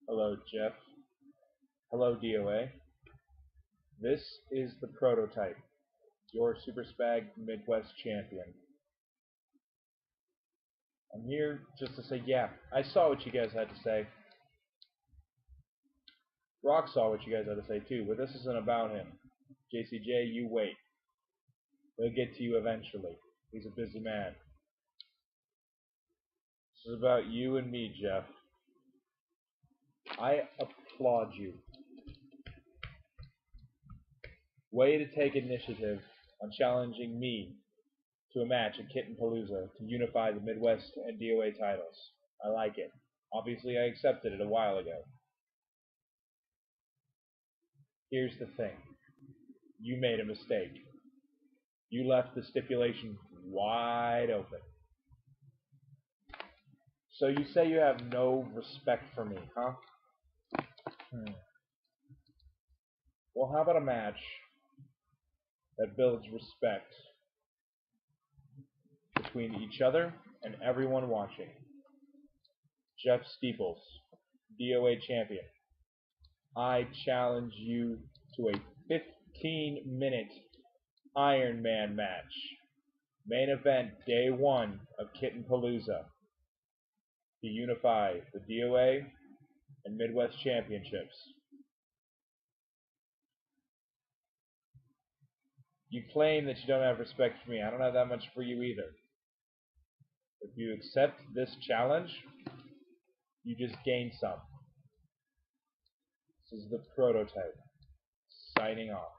Hello, Jeff. Hello, DOA. This is the prototype, your Super Spag Midwest champion. I'm here just to say, yeah, I saw what you guys had to say. Rock saw what you guys had to say too, but this isn't about him. JCJ, you wait. He'll get to you eventually. He's a busy man. This is about you and me, Jeff. I applaud you. Way to take initiative on challenging me to a match at KittenPalooza to unify the Midwest and DOA titles. I like it. Obviously, I accepted it a while ago. Here's the thing. You made a mistake. You left the stipulation wide open. So you say you have no respect for me, huh? Well, how about a match that builds respect between each other and everyone watching? Jeff Steeples, DOA champion. I challenge you to a 15-minute Iron Man match. Main event day 1 of KittenPalooza to unify the DOA and Midwest championships. You claim that you don't have respect for me. I don't have that much for you either. If you accept this challenge, you just gain some. This is the prototype. Signing off.